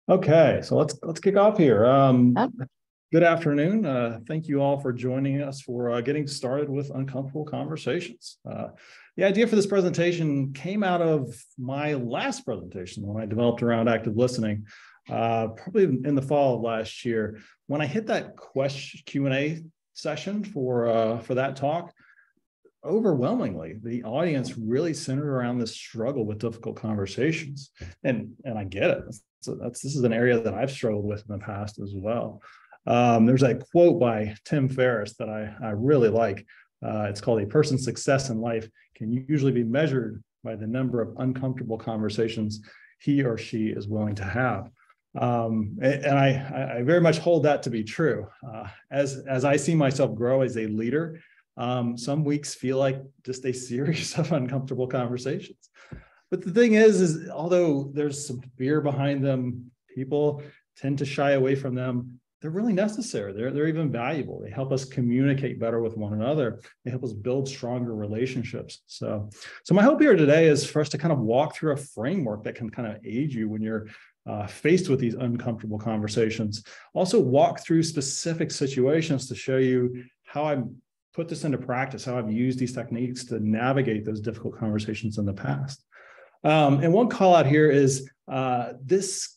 Okay, so let's kick off here. Good afternoon. Thank you all for joining us for getting started with Uncomfortable Conversations. The idea for this presentation came out of my last presentation when I developed around active listening, probably in the fall of last year. When I hit that Q&A session for that talk, overwhelmingly, the audience really centered around this struggle with difficult conversations. And I get it. So this is an area that I've struggled with in the past as well. There's a quote by Tim Ferriss that I really like. It's called, "A person's success in life can usually be measured by the number of uncomfortable conversations he or she is willing to have." And I very much hold that to be true. As I see myself grow as a leader, some weeks feel like just a series of uncomfortable conversations. But the thing is although there's some fear behind them, people tend to shy away from them. They're really necessary. They're even valuable. They help us communicate better with one another. They help us build stronger relationships. So my hope here today is for us to kind of walk through a framework that can kind of aid you when you're faced with these uncomfortable conversations. Also walk through specific situations to show you how I put this into practice, how I've used these techniques to navigate those difficult conversations in the past. And one call out here is this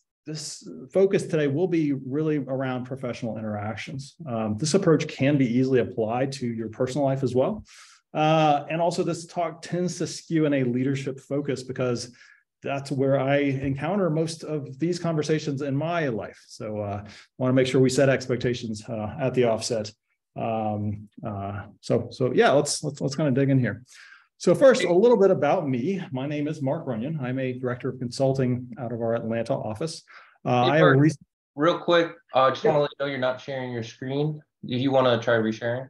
focus today will be really around professional interactions. This approach can be easily applied to your personal life as well. And also this talk tends to skew in a leadership focus because that's where I encounter most of these conversations in my life. So I want to make sure we set expectations at the offset. So yeah, let's kind of dig in here. So first, a little bit about me. My name is Mark Runyon. I'm a director of consulting out of our Atlanta office. Hey, Mark, real quick, just want to let you know you're not sharing your screen. If you want to try resharing.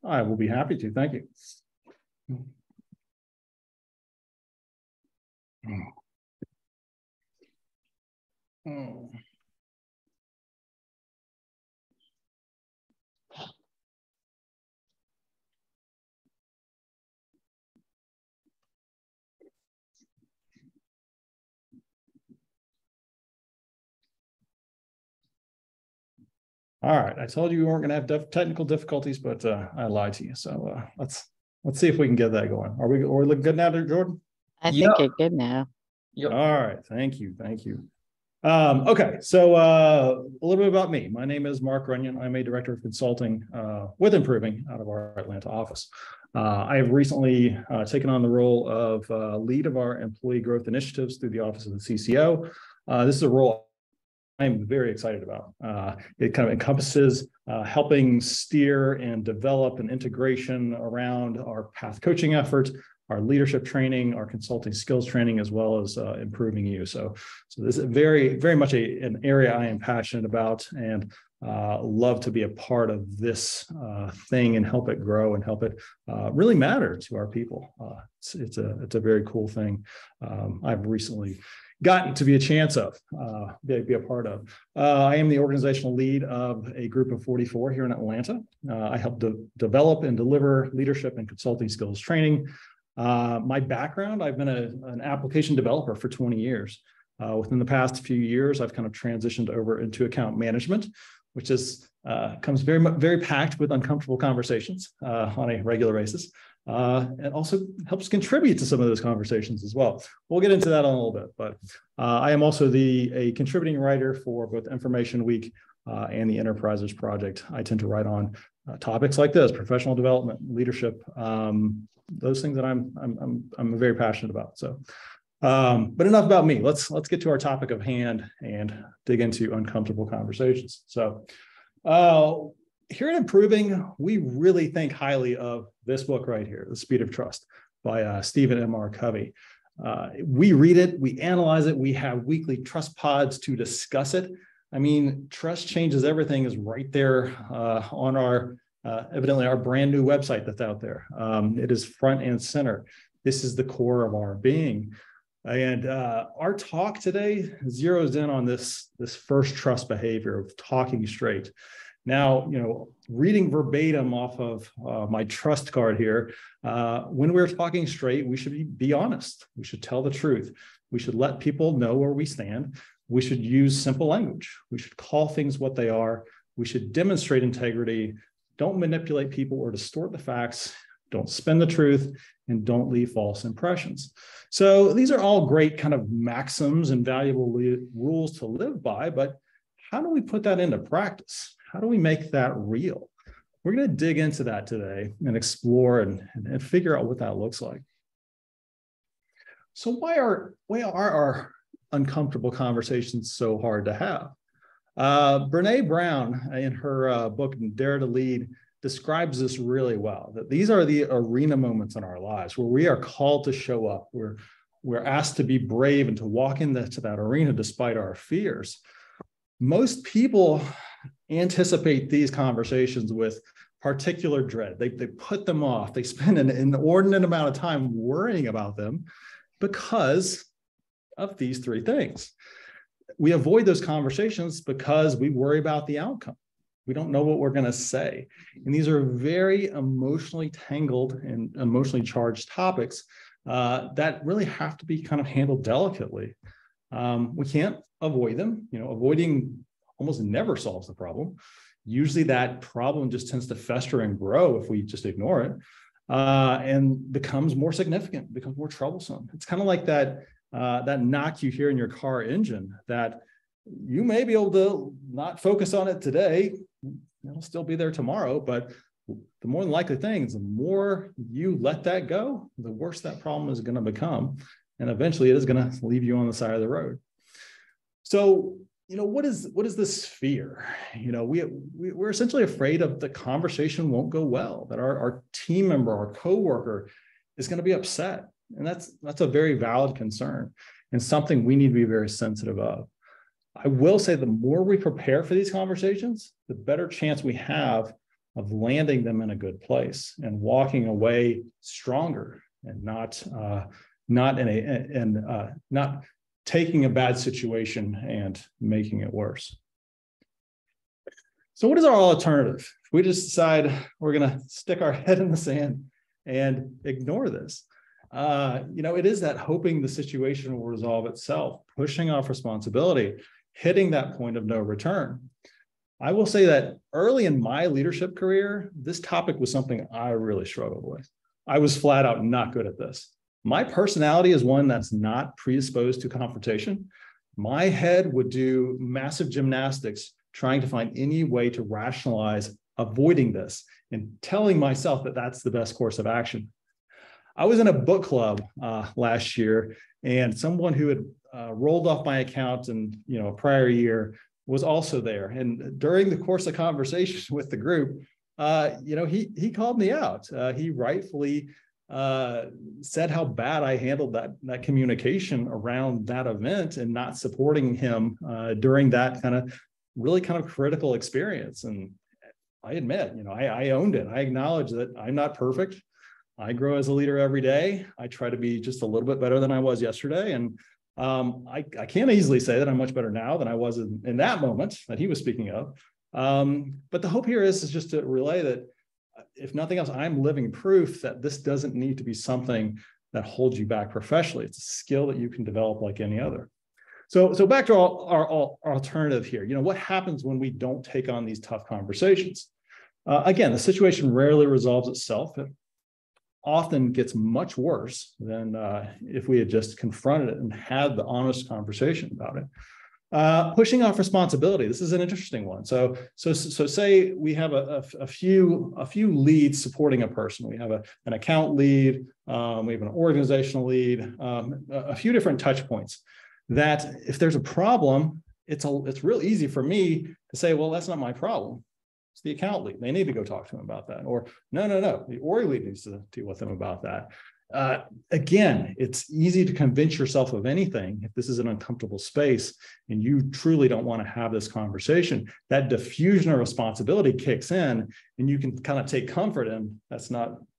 I will be happy to. Thank you. All right, I told you we weren't going to have technical difficulties, but I lied to you. So let's see if we can get that going. Are we looking good now, Jordan? I think you're good now. Yep. All right, thank you. Okay, so a little bit about me. My name is Mark Runyon. I'm a director of consulting with Improving out of our Atlanta office. I have recently taken on the role of lead of our employee growth initiatives through the office of the CCO. This is a role I'm very excited about. It kind of encompasses helping steer and develop an integration around our path coaching effort, our leadership training, our consulting skills training, as well as improving you. So this is very, very much an area I am passionate about and love to be a part of this thing and help it grow and help it really matter to our people. It's a very cool thing. I've recently gotten to be a chance of, be a part of. I am the organizational lead of a group of 44 here in Atlanta. I help develop and deliver leadership and consulting skills training. My background, I've been an application developer for 20 years. Within the past few years, I've kind of transitioned over into account management, which comes very packed with uncomfortable conversations on a regular basis. And also helps contribute to some of those conversations as well. We'll get into that in a little bit, but I am also a contributing writer for both Information Week and the Enterprises Project. I tend to write on topics like this: professional development, leadership, those things that I'm very passionate about. So, but enough about me. Let's get to our topic of hand and dig into uncomfortable conversations. So, here at Improving, we really think highly of this book right here, The Speed of Trust by Stephen M.R. Covey. We read it, we analyze it, we have weekly trust pods to discuss it. I mean, Trust Changes Everything is right there on our, evidently our brand new website that's out there. It is front and center. This is the core of our being. And our talk today zeroes in on this first trust behavior of talking straight. Now, reading verbatim off of my trust card here, when we're talking straight, we should be honest. We should tell the truth. We should let people know where we stand. We should use simple language. We should call things what they are. We should demonstrate integrity. Don't manipulate people or distort the facts. Don't spin the truth, and don't leave false impressions. So these are all great kind of maxims and valuable rules to live by, but how do we put that into practice? How do we make that real? We're going to dig into that today and explore and figure out what that looks like. So why are our uncomfortable conversations so hard to have? Brene Brown, in her book, Dare to Lead, describes this really well, that these are the arena moments in our lives where we are called to show up. We're asked to be brave and to walk into that arena despite our fears. Most people anticipate these conversations with particular dread. They put them off. They spend an inordinate amount of time worrying about them because of these three things. We avoid those conversations because we worry about the outcome. We don't know what we're going to say. And these are very emotionally tangled and emotionally charged topics that really have to be kind of handled delicately. We can't avoid them. Avoiding almost never solves the problem. Usually that problem just tends to fester and grow if we just ignore it, and becomes more significant, becomes more troublesome. It's kind of like that knock you hear in your car engine that you may be able to not focus on it today. It'll still be there tomorrow, but the more than likely things, the more you let that go, the worse that problem is going to become. And eventually it is going to leave you on the side of the road. So, what is this fear? We're essentially afraid of the conversation won't go well, that our team member, our coworker is going to be upset. And that's a very valid concern and something we need to be very sensitive of. I will say the more we prepare for these conversations, the better chance we have of landing them in a good place and walking away stronger and not taking a bad situation and making it worse. So what is our alternative? If we just decide we're going to stick our head in the sand and ignore this, it is that hoping the situation will resolve itself, pushing off responsibility, hitting that point of no return. I will say that early in my leadership career, this topic was something I really struggled with. I was flat out not good at this. My personality is one that's not predisposed to confrontation. My head would do massive gymnastics trying to find any way to rationalize avoiding this and telling myself that that's the best course of action. I was in a book club last year, and someone who had rolled off my account in a prior year was also there. And during the course of conversation with the group, he called me out. He rightfully said how bad I handled that communication around that event and not supporting him during that really critical experience. And I admit, I owned it. I acknowledge that I'm not perfect. I grow as a leader every day. I try to be just a little bit better than I was yesterday. And I can't easily say that I'm much better now than I was in that moment that he was speaking of. But the hope here is just to relay that, if nothing else, I'm living proof that this doesn't need to be something that holds you back professionally. It's a skill that you can develop like any other. So back to our alternative here. What happens when we don't take on these tough conversations? Again, the situation rarely resolves itself. It often gets much worse than if we had just confronted it and had the honest conversation about it. Pushing off responsibility. This is an interesting one. So say we have a few leads supporting a person. We have an account lead. We have an organizational lead. A few different touch points. That if there's a problem, it's real easy for me to say, well, that's not my problem. It's the account lead. They need to go talk to him about that. Or no, the org lead needs to deal with them about that. Again, it's easy to convince yourself of anything if this is an uncomfortable space and you truly don't want to have this conversation. That diffusion of responsibility kicks in, and you can kind of take comfort in I'm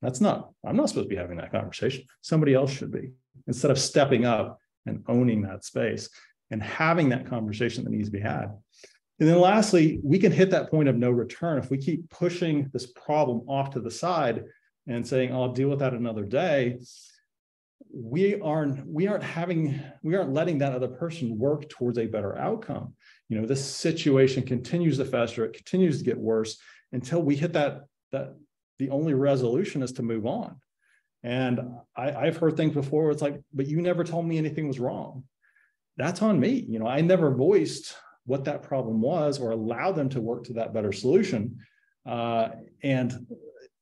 not supposed to be having that conversation. Somebody else should be, instead of stepping up and owning that space and having that conversation that needs to be had. And then lastly, we can hit that point of no return if we keep pushing this problem off to the side and saying, I'll deal with that another day. We aren't letting that other person work towards a better outcome. This situation continues to fester, it continues to get worse until we hit that the only resolution is to move on. And I've heard things before where it's like, but you never told me anything was wrong. That's on me. I never voiced what that problem was or allowed them to work to that better solution. And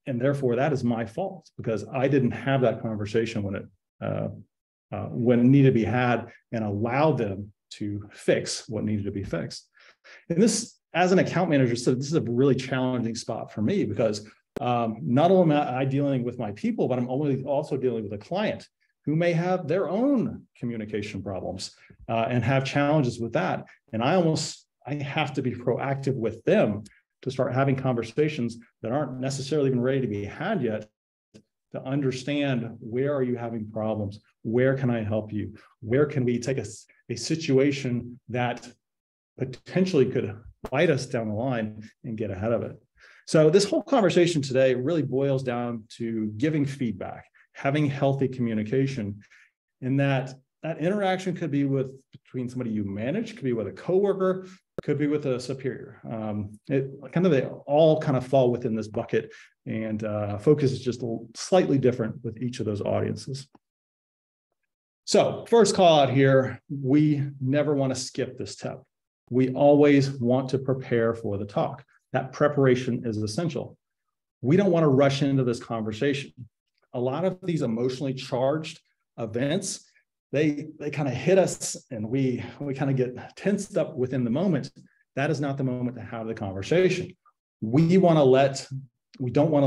therefore that is my fault because I didn't have that conversation when it needed to be had and allowed them to fix what needed to be fixed. And this, as an account manager, so this is a really challenging spot for me because not only am I dealing with my people, but I'm also dealing with a client who may have their own communication problems and have challenges with that. And I have to be proactive with them to start having conversations that aren't necessarily even ready to be had yet, to understand where are you having problems? Where can I help you? Where can we take a situation that potentially could bite us down the line and get ahead of it? So this whole conversation today really boils down to giving feedback, having healthy communication, and that interaction could be between somebody you manage, could be with a coworker, could be with a superior. They all kind of fall within this bucket, and focus is just slightly different with each of those audiences. So first call out here, we never want to skip this step. We always want to prepare for the talk. That preparation is essential. We don't want to rush into this conversation. A lot of these emotionally charged events, they kind of hit us and we kind of get tensed up within the moment. That is not the moment to have the conversation. We don't want to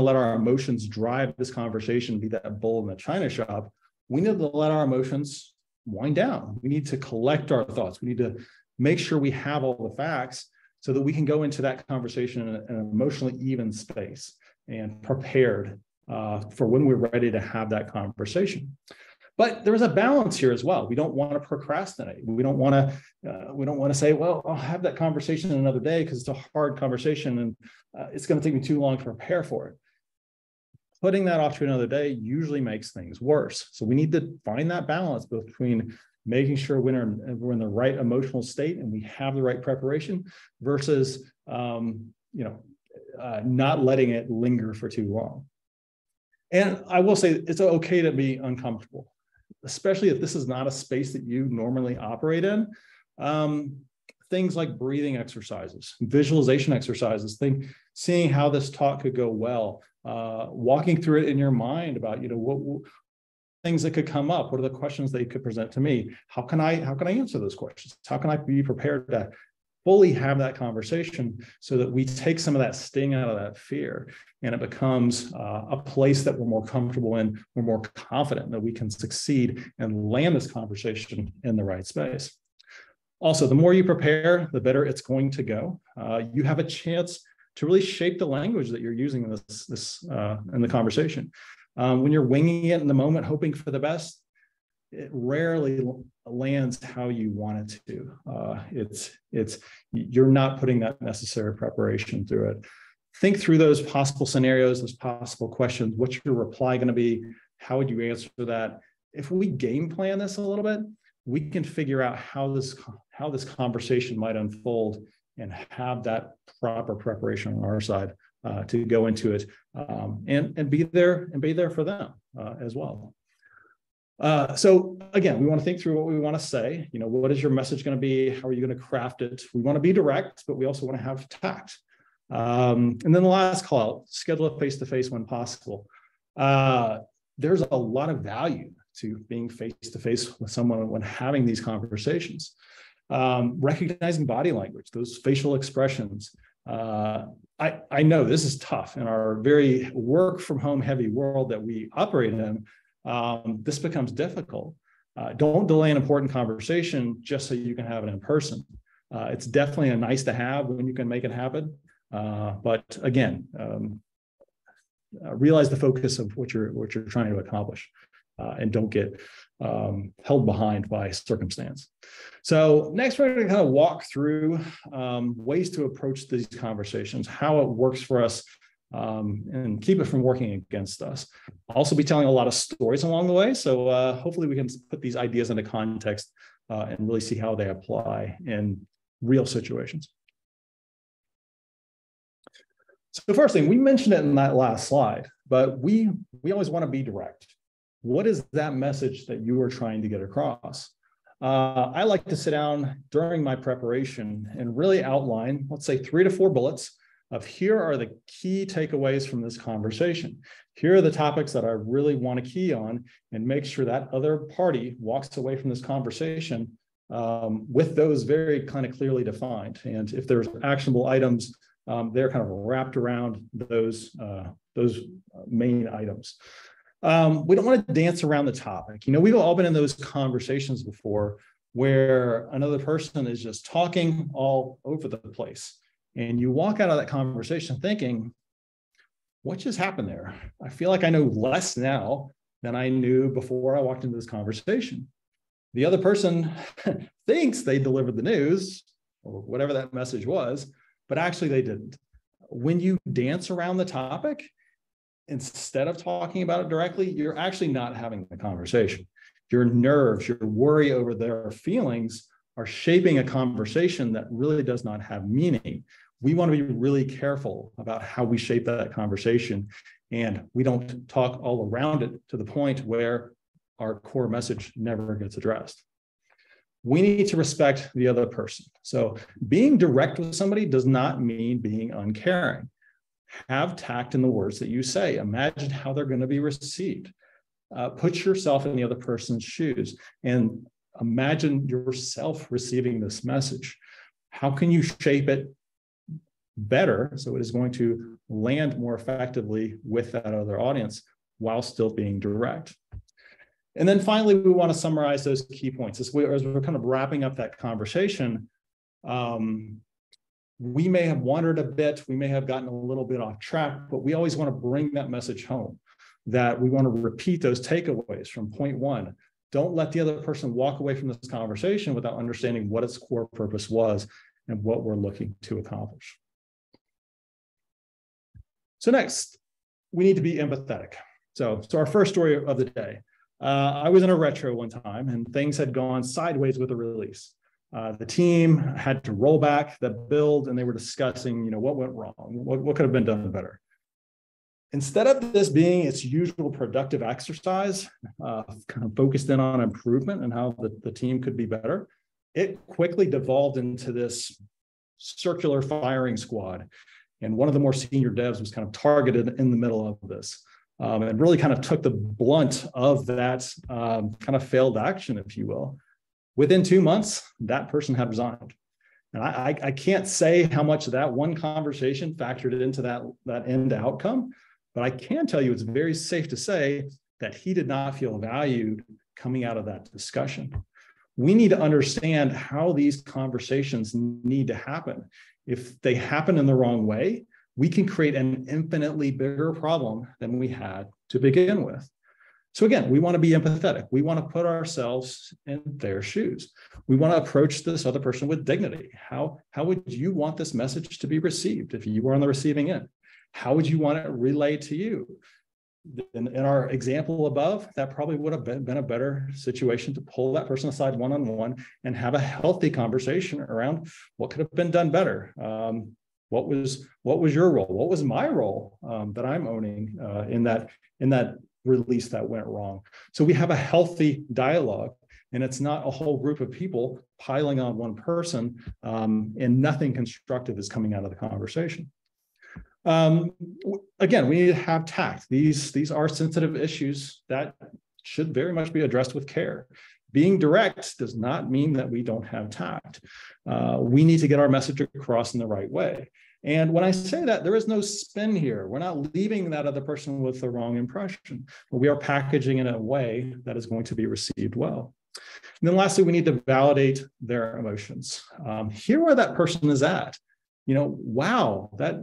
let our emotions drive this conversation, be that bull in the china shop. We need to let our emotions wind down. We need to collect our thoughts. We need to make sure we have all the facts so that we can go into that conversation in an emotionally even space and prepared for when we're ready to have that conversation. But there is a balance here as well. We don't want to procrastinate. We don't want to say, well, I'll have that conversation another day because it's a hard conversation and it's going to take me too long to prepare for it. Putting that off to another day usually makes things worse. So we need to find that balance between making sure we're in the right emotional state and we have the right preparation versus not letting it linger for too long. And I will say it's okay to be uncomfortable, especially if this is not a space that you normally operate in. Things like breathing exercises, visualization exercises, seeing how this talk could go well, walking through it in your mind about, what things that could come up. What are the questions they could present to me? How can I answer those questions? How can I be prepared to fully have that conversation so that we take some of that sting out of that fear and it becomes a place that we're more comfortable in, we're more confident that we can succeed and land this conversation in the right space. Also, the more you prepare, the better it's going to go. You have a chance to really shape the language that you're using in in the conversation. When you're winging it in the moment, hoping for the best, it rarely lands how you want it to. You're not putting that necessary preparation through it. Think through those possible scenarios, those possible questions. What's your reply going to be? How would you answer that? If we game plan this a little bit, we can figure out how this conversation might unfold and have that proper preparation on our side to go into it and be there for them as well. So again, we want to think through what we want to say. What is your message going to be? How are you going to craft it? We want to be direct, but we also want to have tact. And then the last call out, schedule a face-to-face when possible. There's a lot of value to being face-to-face with someone when having these conversations. Recognizing body language, those facial expressions. I know this is tough in our very work from home heavy world that we operate in. This becomes difficult. Don't delay an important conversation just so you can have it in person. It's definitely a nice to have when you can make it happen. But again, realize the focus of what you're trying to accomplish, and don't get held behind by circumstance. So next, we're going to kind of walk through ways to approach these conversations, how it works for us, and keep it from working against us. I'll also be telling a lot of stories along the way. So hopefully we can put these ideas into context and really see how they apply in real situations. So the first thing, we mentioned it in that last slide, but we always want to be direct. What is that message that you are trying to get across? I like to sit down during my preparation and really outline, let's say 3 to 4 bullets of here are the key takeaways from this conversation. Here are the topics that I really want to key on and make sure that other party walks away from this conversation with those very kind of clearly defined. And if there's actionable items, they're kind of wrapped around those main items. We don't want to dance around the topic. We've all been in those conversations before where another person is just talking all over the place. And you walk out of that conversation thinking, what just happened there? I feel like I know less now than I knew before I walked into this conversation. The other person thinks they delivered the news or whatever that message was, but actually they didn't. When you dance around the topic, instead of talking about it directly, you're actually not having the conversation. Your nerves, your worry over their feelings are shaping a conversation that really does not have meaning. We want to be really careful about how we shape that conversation, and we don't talk all around it to the point where our core message never gets addressed. We need to respect the other person. So being direct with somebody does not mean being uncaring. Have tact in the words that you say. Imagine how they're going to be received. Put yourself in the other person's shoes and imagine yourself receiving this message. How can you shape it better so it is going to land more effectively with that other audience while still being direct? And then finally, we want to summarize those key points. As we're kind of wrapping up that conversation, we may have wandered a bit, we may have gotten a little bit off track, but we always want to bring that message home, that we want to repeat those takeaways from point 1. Don't let the other person walk away from this conversation without understanding what its core purpose was and what we're looking to accomplish. So next, we need to be empathetic. So our first story of the day. I was in a retro one time and things had gone sideways with the release. The team had to roll back the build and they were discussing, what went wrong, what could have been done better. Instead of this being its usual productive exercise, kind of focused in on improvement and how the team could be better, it quickly devolved into this circular firing squad. And one of the more senior devs was kind of targeted in the middle of this. And really kind of took the blunt of that kind of failed action, if you will. Within 2 months, that person had resigned. And I can't say how much that one conversation factored into that end outcome, but I can tell you it's very safe to say that he did not feel valued coming out of that discussion. We need to understand how these conversations need to happen. If they happen in the wrong way, we can create an infinitely bigger problem than we had to begin with. So again, we want to be empathetic. We want to put ourselves in their shoes. We want to approach this other person with dignity. How would you want this message to be received if you were on the receiving end? How would you want it relayed to you? In our example above, that probably would have been a better situation to pull that person aside one-on-one and have a healthy conversation around what could have been done better. What was your role? What was my role that I'm owning in that release that went wrong? So we have a healthy dialogue, and it's not a whole group of people piling on one person, and nothing constructive is coming out of the conversation. Again, we need to have tact. These are sensitive issues that should very much be addressed with care. Being direct does not mean that we don't have tact. We need to get our message across in the right way. And when I say that, there is no spin here. We're not leaving that other person with the wrong impression, but we are packaging in a way that is going to be received well. And then lastly, we need to validate their emotions. Hear where that person is at. Wow, that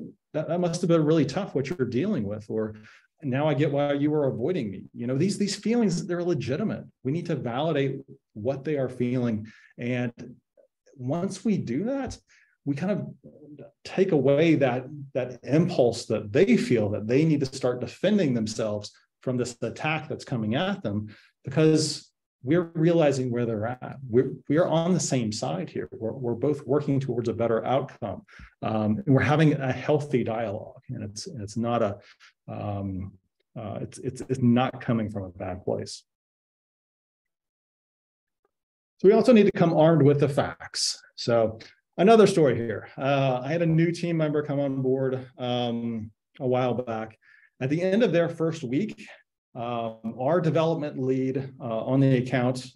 must have been really tough what you're dealing with, or now I get why you were avoiding me. You know, these feelings, they're legitimate. We need to validate what they are feeling. And once we do that, we kind of take away that impulse that they feel that they need to start defending themselves from this attack that's coming at them, because we're realizing where they're at. We are on the same side here. We're both working towards a better outcome. And we're having a healthy dialogue, and it's not a it's not coming from a bad place. So we also need to come armed with the facts. So another story here. I had a new team member come on board a while back. At the end of their first week, our development lead on the account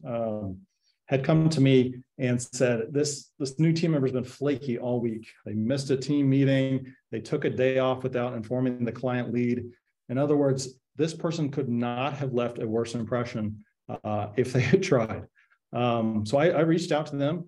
had come to me and said, this new team member has been flaky all week. They missed a team meeting. They took a day off without informing the client lead. In other words, this person could not have left a worse impression if they had tried. So I reached out to them.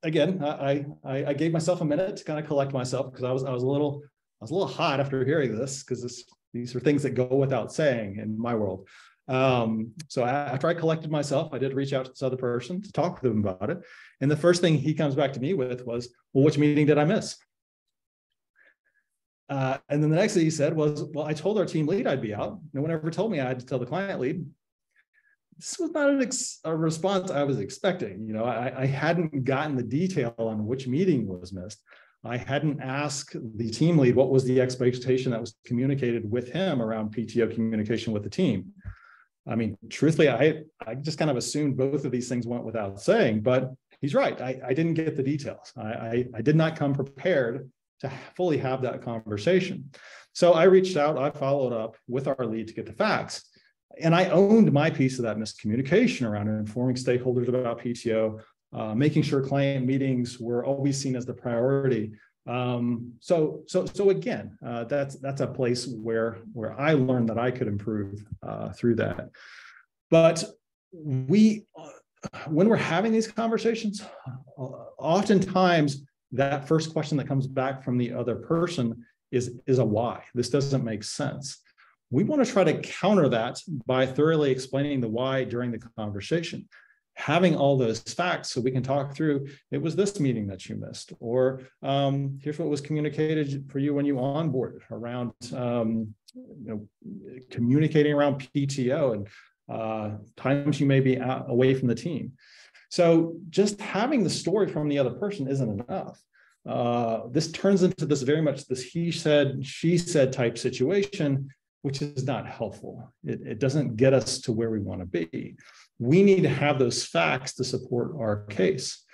Again, I gave myself a minute to kind of collect myself, because I was a little hot after hearing this, because these are things that go without saying in my world. So after I collected myself, I did reach out to this other person to talk to them about it. And the first thing he comes back to me with was, well, which meeting did I miss? And then the next thing he said was, well, I told our team lead I'd be out. No one ever told me I had to tell the client lead. This was not a response I was expecting. You know, I hadn't gotten the detail on which meeting was missed. I hadn't asked the team lead what was the expectation that was communicated with him around PTO communication with the team. I mean, truthfully, I just kind of assumed both of these things went without saying, but he's right. I didn't get the details. I did not come prepared to fully have that conversation. So I reached out, I followed up with our lead to get the facts. And I owned my piece of that miscommunication around informing stakeholders about PTO, making sure client meetings were always seen as the priority. So again, that's a place where I learned that I could improve through that. But when we're having these conversations, oftentimes that first question that comes back from the other person is a why. This doesn't make sense. We want to try to counter that by thoroughly explaining the why during the conversation, having all those facts so we can talk through, it was this meeting that you missed, or here's what was communicated for you when you onboarded around communicating around PTO and times you may be away from the team. So just having the story from the other person isn't enough. This turns into this very much this he said, she said type situation, which is not helpful. It doesn't get us to where we want to be. We need to have those facts to support our case.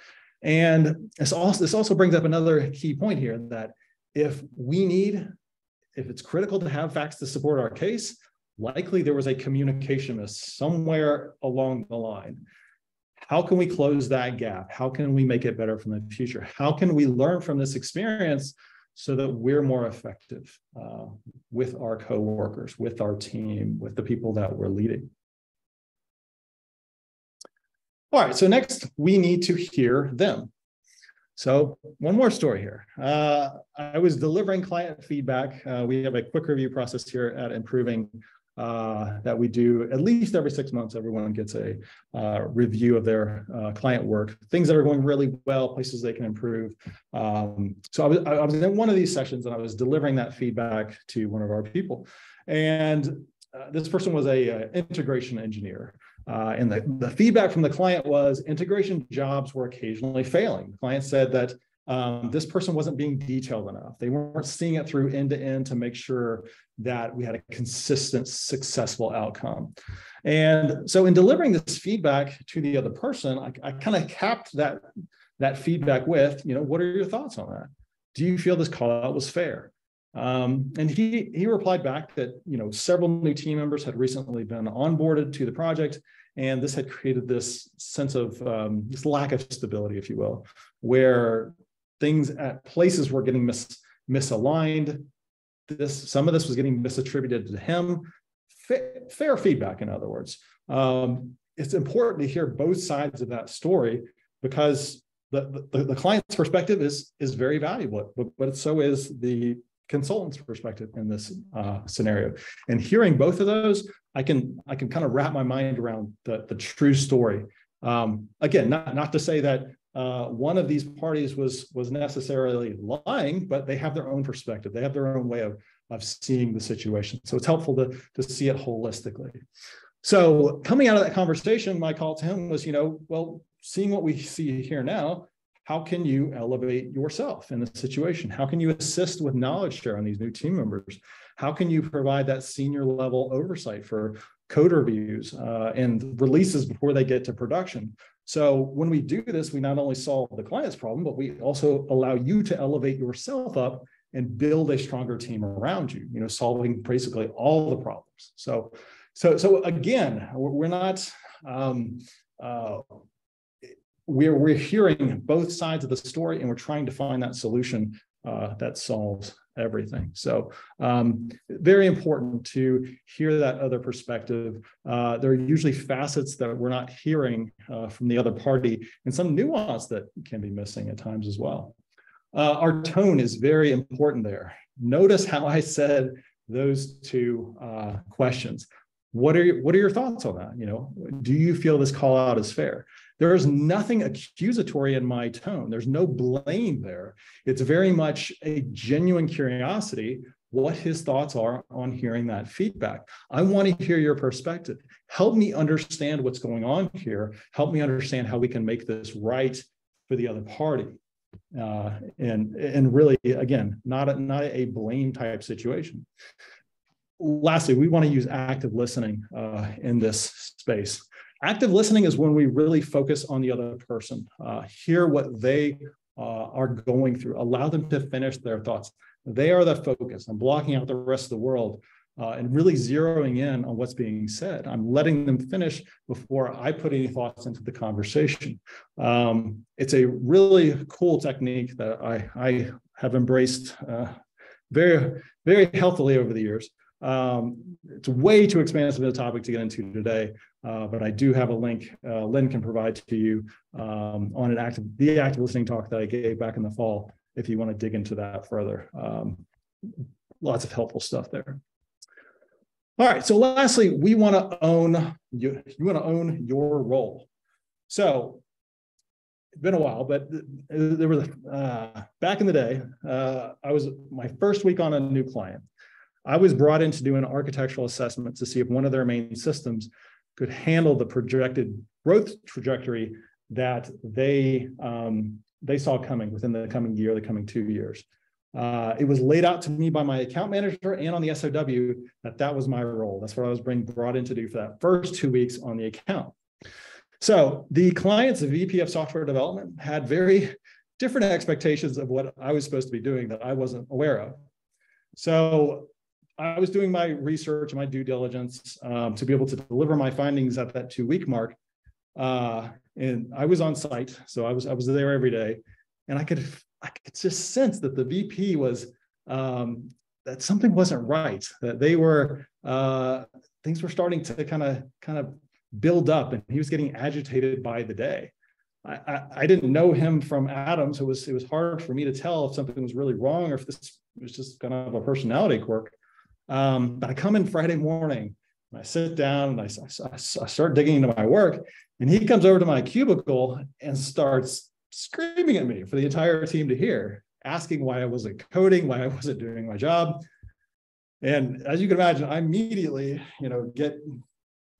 And this also brings up another key point here, that if it's critical to have facts to support our case, likely there was a communication miss somewhere along the line. How can we close that gap? How can we make it better from the future? How can we learn from this experience so that we're more effective with our coworkers, with our team, with the people that we're leading? All right, so next we need to hear them. So one more story here. I was delivering client feedback. We have a quick review process here at Improving that we do at least every 6 months. Everyone gets a review of their client work, things that are going really well, places they can improve. So I was in one of these sessions and I was delivering that feedback to one of our people. And this person was a integration engineer. And the feedback from the client was integration jobs were occasionally failing. The client said that this person wasn't being detailed enough. They weren't seeing it through end to end to make sure that we had a consistent, successful outcome. And so in delivering this feedback to the other person, I kind of capped that feedback with, what are your thoughts on that? Do you feel this call out was fair? And he replied back that, several new team members had recently been onboarded to the project, and this had created this sense of this lack of stability, if you will, where things at places were getting misaligned. Some of this was getting misattributed to him. Fair feedback, in other words. It's important to hear both sides of that story, because the client's perspective is very valuable, but so is the consultant's perspective in this scenario. And hearing both of those, I can kind of wrap my mind around the true story. Again, not to say that one of these parties was necessarily lying, but they have their own perspective. They have their own way of seeing the situation. So it's helpful to see it holistically. So coming out of that conversation, my call to him was, well, seeing what we see here now, how can you elevate yourself in the situation? How can you assist with knowledge share on these new team members? How can you provide that senior level oversight for code reviews and releases before they get to production? So when we do this, we not only solve the client's problem, but we also allow you to elevate yourself up and build a stronger team around you, solving basically all the problems. So again, we're not, we're hearing both sides of the story, and we're trying to find that solution that solves everything. So very important to hear that other perspective. There are usually facets that we're not hearing from the other party, and some nuance that can be missing at times as well. Our tone is very important there. Notice how I said those two questions. What are your thoughts on that? Do you feel this call out is fair? There is nothing accusatory in my tone. There's no blame there. It's very much a genuine curiosity what his thoughts are on hearing that feedback. I want to hear your perspective. Help me understand what's going on here. Help me understand how we can make this right for the other party. And really, again, not a blame type situation. Lastly, we want to use active listening in this space. Active listening is when we really focus on the other person, hear what they are going through, allow them to finish their thoughts. They are the focus. I'm blocking out the rest of the world and really zeroing in on what's being said. I'm letting them finish before I put any thoughts into the conversation. It's a really cool technique that I have embraced very, very healthily over the years. It's way too expansive of a topic to get into today, but I do have a link Lynn can provide to you on the active listening talk that I gave back in the fall, if you want to dig into that further. Lots of helpful stuff there. All right, so lastly, we want to own you want to own your role. So it's been a while, but there was back in the day, I was my first week on a new client. I was brought in to do an architectural assessment to see if one of their main systems could handle the projected growth trajectory that they saw coming within the coming year, the coming 2 years. It was laid out to me by my account manager and on the SOW that was my role. That's what I was being brought in to do for that first 2 weeks on the account. So the client's VP of software development had very different expectations of what I was supposed to be doing that I wasn't aware of. So I was doing my research, my due diligence to be able to deliver my findings at that 2 week mark. And I was on site, so I was there every day, and I could just sense that the VP was that something wasn't right. That they were things were starting to kind of build up, and he was getting agitated by the day. I didn't know him from Adam, so it was hard for me to tell if something was really wrong or if this was just kind of a personality quirk. But I come in Friday morning and I sit down and I start digging into my work, and he comes over to my cubicle and starts screaming at me for the entire team to hear, asking why I wasn't coding, why I wasn't doing my job. And as you can imagine, I immediately, get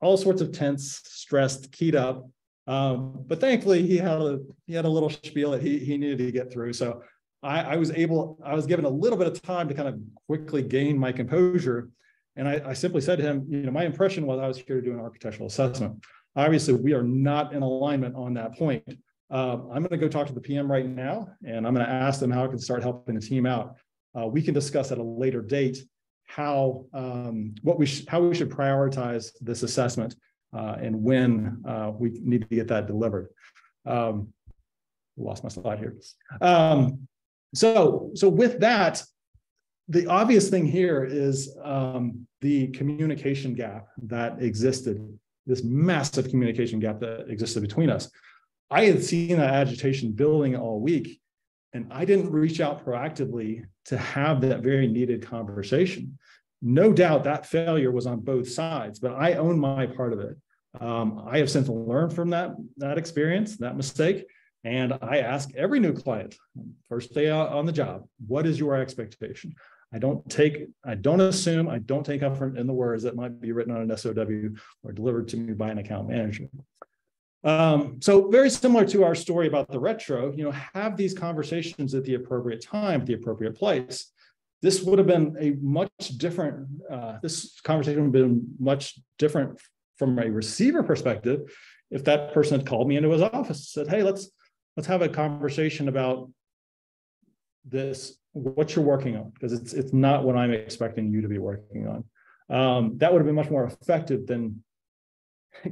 all sorts of tense, stressed, keyed up. But thankfully he had a little spiel that he needed to get through. So I was given a little bit of time to kind of quickly gain my composure. And I simply said to him, my impression was I was here to do an architectural assessment. Obviously, we are not in alignment on that point. I'm going to go talk to the PM right now, and I'm going to ask them how I can start helping the team out. We can discuss at a later date how we should prioritize this assessment and when we need to get that delivered. Lost my slide here. So with that, the obvious thing here is the communication gap that existed, this massive communication gap that existed between us. I had seen that agitation building all week, and I didn't reach out proactively to have that very needed conversation. No doubt that failure was on both sides, but I own my part of it. I have since learned from that experience, that mistake, and I ask every new client, first day out on the job, what is your expectation? I don't assume, I don't take comfort in the words that might be written on an SOW or delivered to me by an account manager. So very similar to our story about the retro, have these conversations at the appropriate time, at the appropriate place. This would have been a much different, this conversation would have been much different from a receiver perspective if that person had called me into his office and said, hey, let's have a conversation about this, what you're working on, because it's not what I'm expecting you to be working on. That would have been much more effective than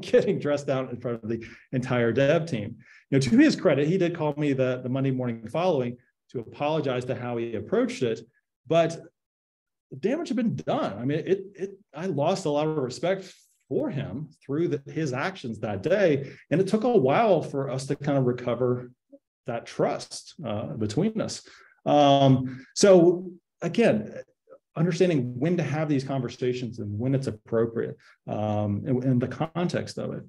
getting dressed out in front of the entire dev team. To his credit, he did call me the Monday morning following to apologize to how he approached it, but the damage had been done. I mean, I lost a lot of respect for him through his actions that day, and it took a while for us to kind of recover that trust between us. So again, understanding when to have these conversations and when it's appropriate, and the context of it.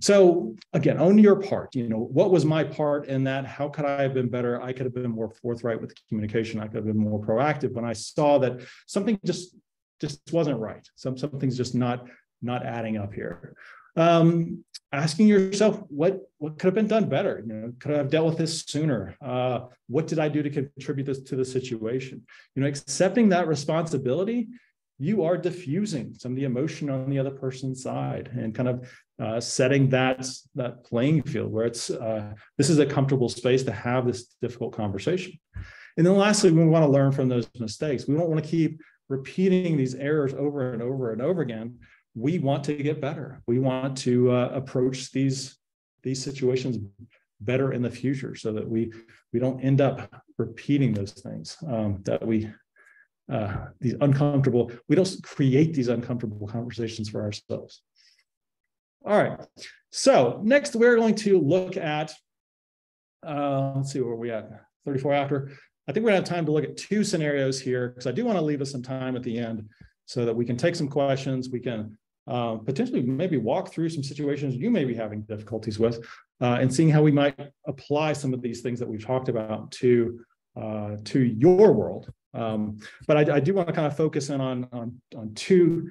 So again, own your part. What was my part in that? How could I have been better? I could have been more forthright with the communication. I could have been more proactive when I saw that something just wasn't right. Something's just not adding up here. Asking yourself, what could have been done better? Could I have dealt with this sooner? What did I do to contribute this to the situation? Accepting that responsibility, you are diffusing some of the emotion on the other person's side and kind of setting that playing field where it's this is a comfortable space to have this difficult conversation. And then lastly, we want to learn from those mistakes. We don't want to keep repeating these errors over and over and over again. We want to get better. We want to approach these situations better in the future so that we don't end up repeating those things, that we don't create these uncomfortable conversations for ourselves. All right. So next we're going to look at, let's see where we at, 34 after. I think we're gonna have time to look at two scenarios here because I do want to leave us some time at the end so that we can take some questions. We can potentially maybe walk through some situations you may be having difficulties with, and seeing how we might apply some of these things that we've talked about to your world. But I do want to kind of focus in on two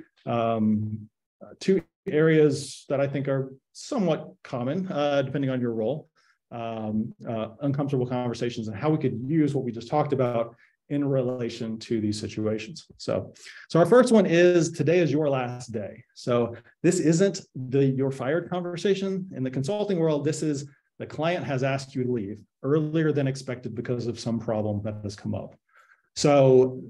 areas that I think are somewhat common, depending on your role, uncomfortable conversations and how we could use what we just talked about in relation to these situations. So our first one is, today is your last day. So this isn't you're fired conversation. In the consulting world, this is the client has asked you to leave earlier than expected because of some problem that has come up. So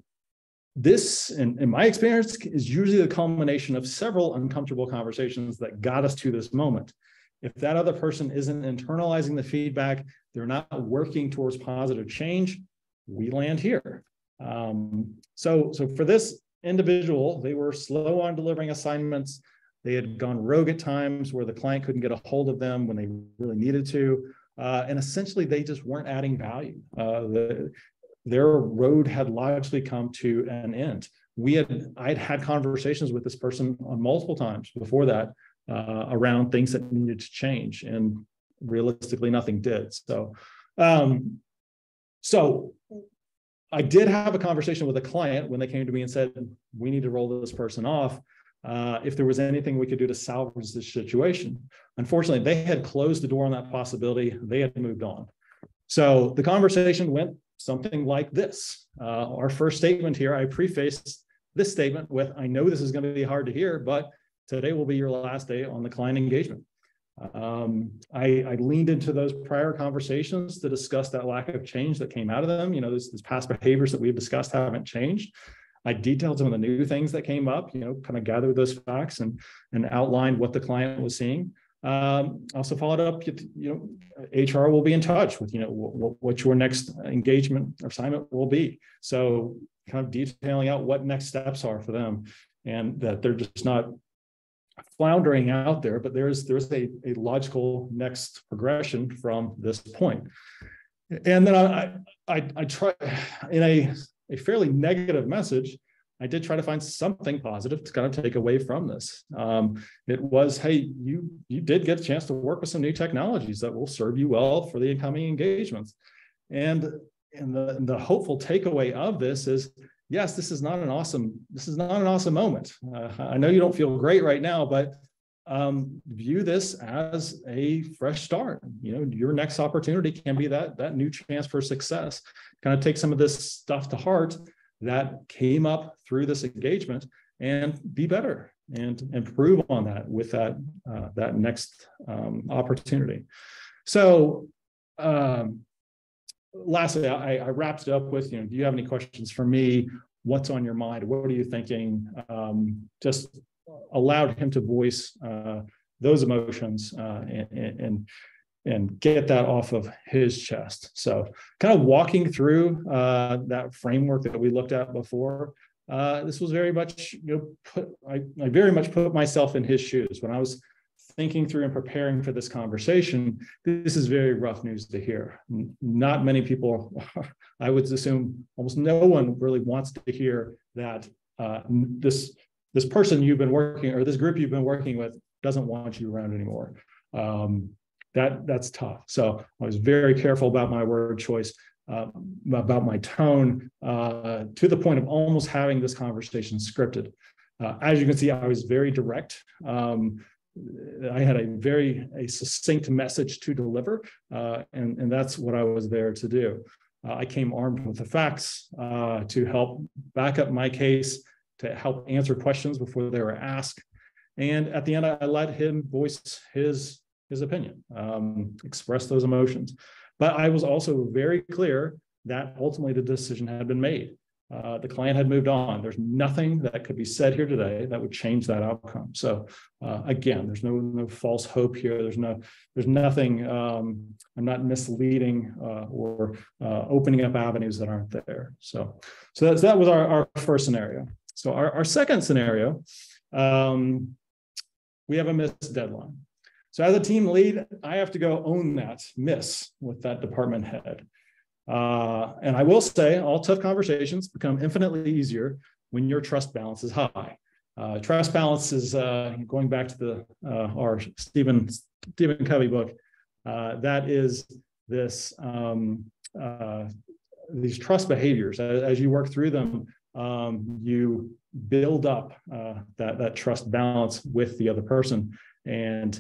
this, in my experience, is usually the culmination of several uncomfortable conversations that got us to this moment. If that other person isn't internalizing the feedback, they're not working towards positive change, we land here. So for this individual, they were slow on delivering assignments. They had gone rogue at times where the client couldn't get a hold of them when they really needed to. And essentially, they just weren't adding value. Their road had logically come to an end. I'd had conversations with this person on multiple times before that around things that needed to change, and realistically, nothing did. So I did have a conversation with a client when they came to me and said, we need to roll this person off. If there was anything we could do to salvage this situation. Unfortunately, they had closed the door on that possibility. They had moved on. So the conversation went something like this. Our first statement here, I prefaced this statement with, I know this is going to be hard to hear, but today will be your last day on the client engagement. I leaned into those prior conversations to discuss that lack of change that came out of them. These past behaviors that we've discussed haven't changed. I detailed some of the new things that came up, kind of gathered those facts and outlined what the client was seeing. Also followed up, HR will be in touch with, what your next engagement or assignment will be. So kind of detailing out what next steps are for them, and that they're just not floundering out there, but there's a logical next progression from this point. And then I try in a fairly negative message. I did try to find something positive to kind of take away from this. It was, hey, you did get a chance to work with some new technologies that will serve you well for the incoming engagements. And the hopeful takeaway of this is, yes, this is not an awesome moment. I know you don't feel great right now, but view this as a fresh start. Your next opportunity can be that new chance for success. Kind of take some of this stuff to heart that came up through this engagement and be better and improve on that with that next opportunity. So lastly, I wrapped it up with, do you have any questions for me? What's on your mind? What are you thinking? Just allowed him to voice those emotions and get that off of his chest. So kind of walking through that framework that we looked at before, this was very much, I very much put myself in his shoes. When I was thinking through and preparing for this conversation, this is very rough news to hear. Not many people, I would assume almost no one really wants to hear that this person you've been working, or this group you've been working with, doesn't want you around anymore. That's tough. So I was very careful about my word choice, about my tone, to the point of almost having this conversation scripted. As you can see, I was very direct. I had a succinct message to deliver, and that's what I was there to do. I came armed with the facts to help back up my case, to help answer questions before they were asked. And at the end, I let him voice his opinion, express those emotions. But I was also very clear that ultimately the decision had been made. The client had moved on. There's nothing that could be said here today that would change that outcome. So again, there's no false hope here. There's nothing. I'm not misleading or opening up avenues that aren't there. So that was our first scenario. So our second scenario, we have a missed deadline. So as a team lead, I have to go own that miss with that department head. And I will say all tough conversations become infinitely easier when your trust balance is high. Trust balance is going back to our Stephen Covey book. That is this these trust behaviors. As you work through them, you build up that trust balance with the other person, and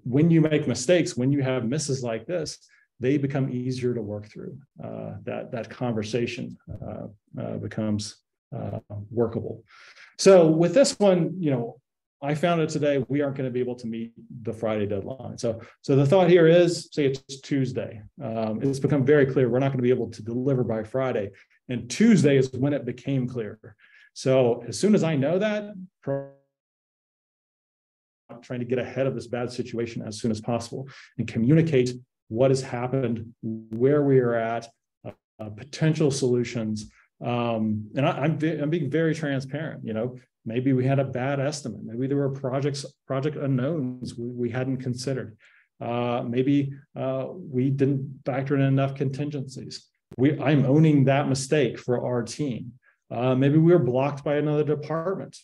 when you make mistakes, when you have misses like this, they become easier to work through. That conversation becomes workable. So with this one, I found out today we aren't going to be able to meet the Friday deadline. So the thought here is, say it's Tuesday. It's become very clear we're not going to be able to deliver by Friday. And Tuesday is when it became clear. So as soon as I know that, I'm trying to get ahead of this bad situation as soon as possible and communicate what has happened, where we are at, potential solutions. And I'm being very transparent. Maybe we had a bad estimate. Maybe there were project unknowns we hadn't considered. Maybe we didn't factor in enough contingencies. I'm owning that mistake for our team. Maybe we were blocked by another department.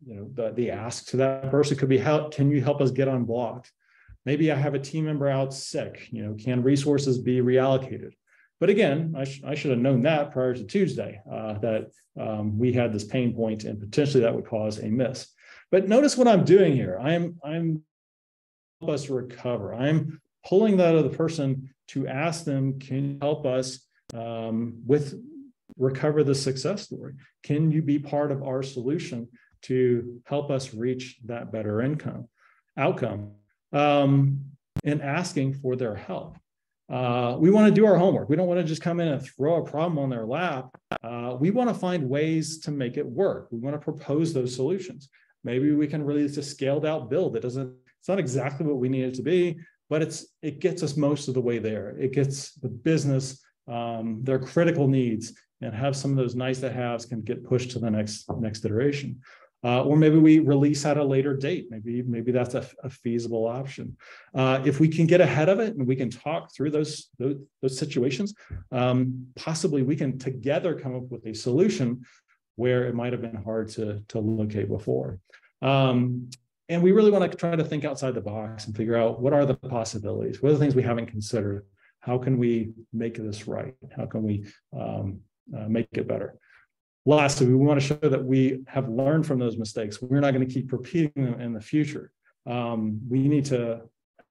The ask to that person could be, can you help us get unblocked? Maybe I have a team member out sick. Can resources be reallocated? But again, I should have known that prior to Tuesday, that we had this pain point and potentially that would cause a miss. But notice what I'm doing here. I'm help us recover. I'm pulling that other person to ask them, can you help us with recover the success story? Can you be part of our solution to help us reach that better outcome? And asking for their help. We want to do our homework. We don't want to just come in and throw a problem on their lap. We want to find ways to make it work. We want to propose those solutions. Maybe we can release a scaled out build. It's not exactly what we need it to be, but it gets us most of the way there. It gets the business, their critical needs, and have some of those nice to haves can get pushed to the next iteration. Or maybe we release at a later date. Maybe that's a feasible option. If we can get ahead of it and we can talk through those situations, possibly we can together come up with a solution where it might have been hard to locate before. And we really want to try to think outside the box and figure out what are the possibilities, what are the things we haven't considered, how can we make this right, how can we make it better. Lastly, we want to show that we have learned from those mistakes. We're not going to keep repeating them in the future. We need to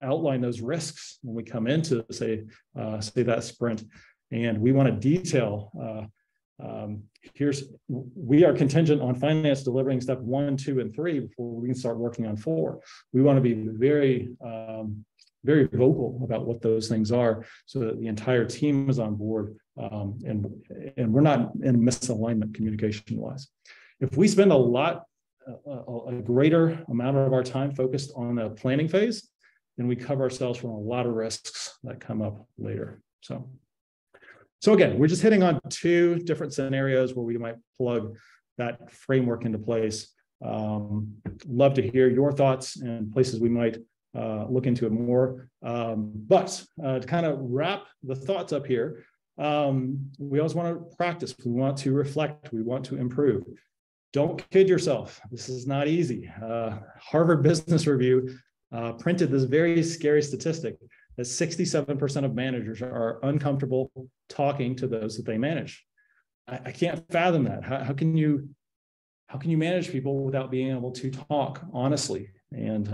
outline those risks when we come into, say that sprint, and we want to detail. We are contingent on finance delivering step 1, 2, and 3 before we can start working on 4. We want to be very, very vocal about what those things are, so that the entire team is on board, and we're not in misalignment communication-wise. If we spend a greater amount of our time focused on the planning phase, then we cover ourselves from a lot of risks that come up later. So again, we're just hitting on 2 different scenarios where we might plug that framework into place. Love to hear your thoughts and places we might look into it more. But to kind of wrap the thoughts up here, we always want to practice. We want to reflect. We want to improve. Don't kid yourself. This is not easy. Harvard Business Review printed this very scary statistic that 67% of managers are uncomfortable talking to those that they manage. I can't fathom that. How can you manage people without being able to talk honestly and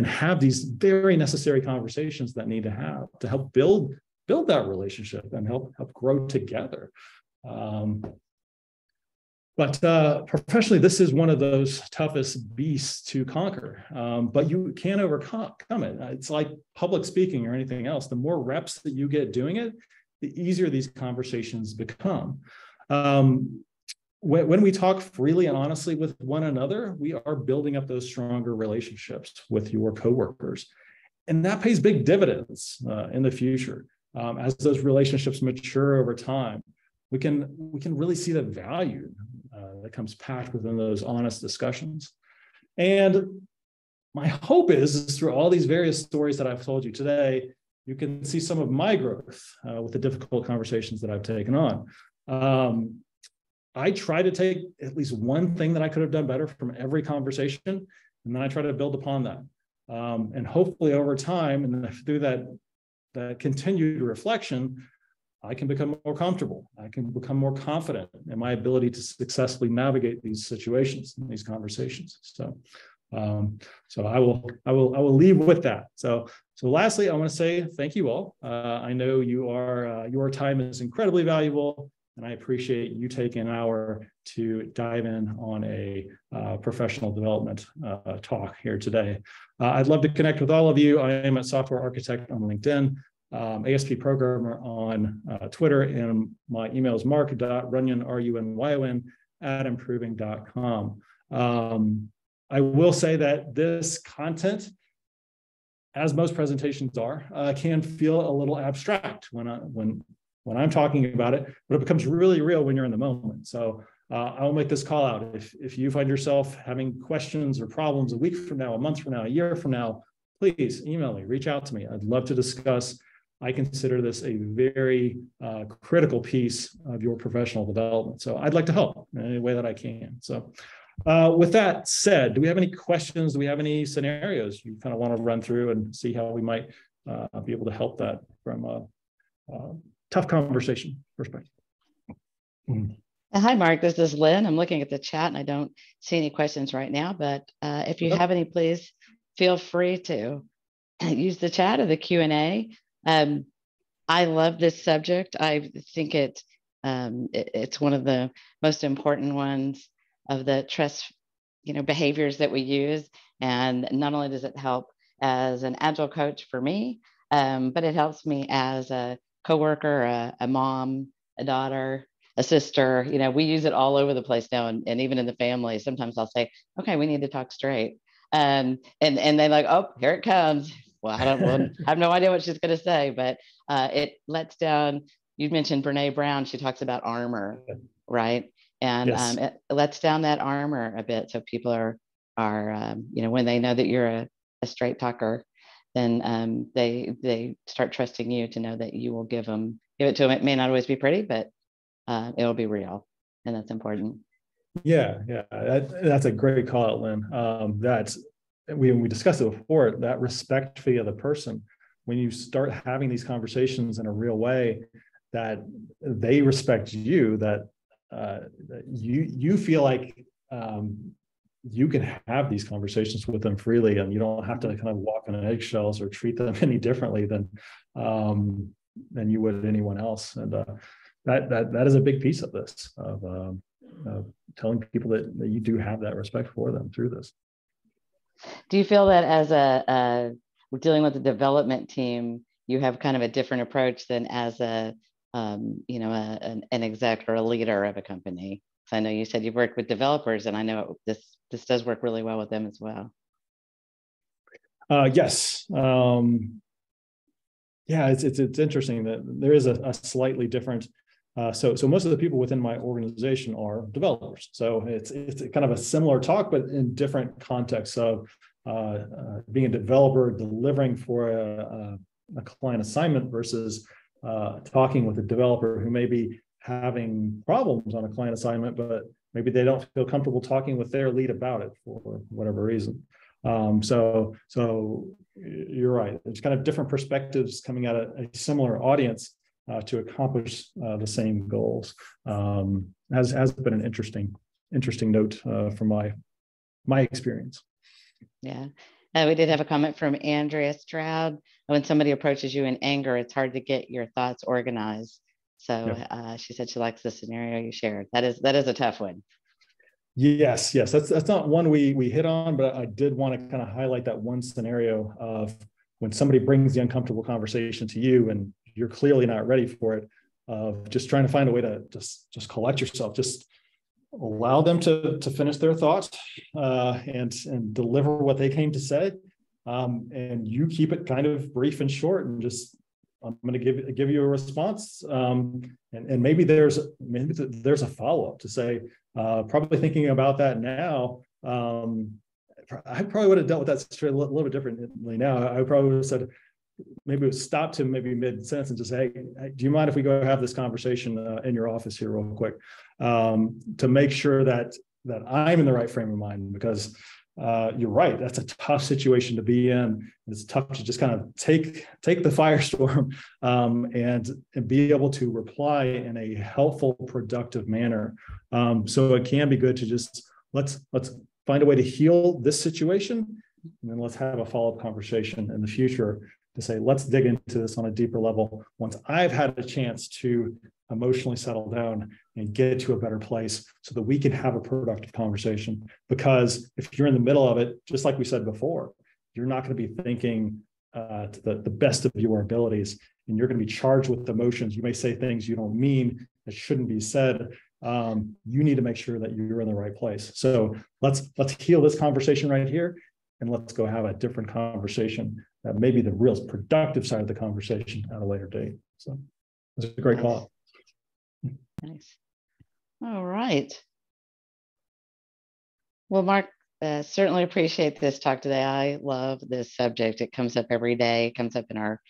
have these very necessary conversations that need to have to help build that relationship and help grow together. But professionally, this is one of those toughest beasts to conquer, but you can overcome it. It's like public speaking or anything else. The more reps that you get doing it, the easier these conversations become. When we talk freely and honestly with one another, we are building up those stronger relationships with your coworkers. And that pays big dividends in the future. As those relationships mature over time, we can really see the value that comes packed within those honest discussions. And my hope is through all these various stories that I've told you today, you can see some of my growth with the difficult conversations that I've taken on. I try to take at least one thing that I could have done better from every conversation, and then I try to build upon that. And hopefully over time, and through that continued reflection, I can become more comfortable. I can become more confident in my ability to successfully navigate these situations and these conversations. So I will leave with that. So lastly, I want to say thank you all. I know your time is incredibly valuable, and I appreciate you taking an hour to dive in on a professional development talk here today. I'd love to connect with all of you. I am a software architect on LinkedIn. ASP programmer on Twitter, and my email is mark.runyon, RUNYON, @improving.com. I will say that this content, as most presentations are, can feel a little abstract when I'm talking about it, but it becomes really real when you're in the moment. So I'll make this call out. If you find yourself having questions or problems a week from now, a month from now, a year from now, please email me, reach out to me. I'd love to discuss. I consider this a very critical piece of your professional development. So I'd like to help in any way that I can. So with that said, do we have any questions? Do we have any scenarios you kind of want to run through and see how we might be able to help that from a tough conversation perspective? Hi, Mark. This is Lynn. I'm looking at the chat and I don't see any questions right now, but if you have any, please feel free to use the chat or the Q&A. I love this subject. I think it's one of the most important ones of the trust, behaviors that we use. And not only does it help as an agile coach for me, but it helps me as a coworker, a mom, a daughter, a sister. We use it all over the place now, and even in the family. Sometimes I'll say, "Okay, we need to talk straight," and they're like, "Oh, here it comes." Well, I have no idea what she's going to say, but it lets down. You mentioned Brene Brown. She talks about armor, right? and Yes. it lets down that armor a bit. So people are when they know that you're a straight talker, then they start trusting you to know that you will give it to them. It may not always be pretty, but it'll be real, and that's important. Yeah, that's a great call out, Lynn. That's we discussed it before. That respect fee of the person, when you start having these conversations in a real way, that they respect you, that you feel like you can have these conversations with them freely, and you don't have to kind of walk on eggshells or treat them any differently than you would anyone else. And that is a big piece of this, of telling people that you do have that respect for them through this. Do you feel that as dealing with the development team, you have kind of a different approach than as an exec or a leader of a company? So I know you said you've worked with developers, and I know this does work really well with them as well. Yes. Yeah, it's interesting that there is a slightly different. So most of the people within my organization are developers. So it's kind of a similar talk, but in different contexts of being a developer, delivering for a client assignment versus talking with a developer who may be having problems on a client assignment, but maybe they don't feel comfortable talking with their lead about it for whatever reason. So you're right. There's kind of different perspectives coming at a similar audience to accomplish the same goals. Has been an interesting note from my experience. Yeah. We did have a comment from Andrea Stroud. When somebody approaches you in anger, it's hard to get your thoughts organized. So she said she likes the scenario you shared. That is a tough one. Yes. That's not one we hit on, but I did want to kind of highlight that one scenario of when somebody brings the uncomfortable conversation to you and you're clearly not ready for it, of just trying to find a way to just collect yourself, just allow them to finish their thoughts and deliver what they came to say. And you keep it kind of brief and short, and just, I'm going to give you a response. And maybe there's a follow-up to say, probably thinking about that now, I probably would have dealt with that a little bit differently now. I probably would have said, maybe it was stopped him maybe mid-sentence and just say, hey, do you mind if we go have this conversation in your office here real quick, to make sure that I'm in the right frame of mind, because you're right, that's a tough situation to be in. It's tough to just kind of take the firestorm and be able to reply in a helpful, productive manner. So it can be good to just let's find a way to heal this situation, and then let's have a follow-up conversation in the future to say, let's dig into this on a deeper level once I've had a chance to emotionally settle down and get to a better place, so that we can have a productive conversation. Because if you're in the middle of it, just like we said before, you're not going to be thinking to the best of your abilities, and you're going to be charged with emotions. You may say things you don't mean that shouldn't be said. You need to make sure that you're in the right place. So let's heal this conversation right here, and let's go have a different conversation that may be the real productive side of the conversation at a later date. So it's a great call. Nice. All right. Well, Mark, certainly appreciate this talk today. I love this subject. It comes up every day. It comes up in our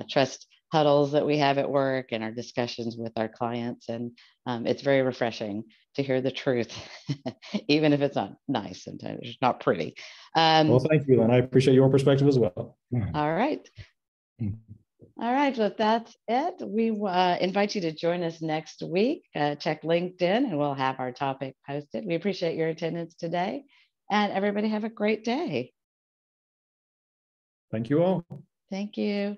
trust huddles that we have at work and our discussions with our clients. And it's very refreshing to hear the truth, even if it's not nice, sometimes it's not pretty. Well, thank you. And I appreciate your perspective as well. All right. All right, well, that's it. We invite you to join us next week. Check LinkedIn and we'll have our topic posted. We appreciate your attendance today, and everybody have a great day. Thank you all. Thank you.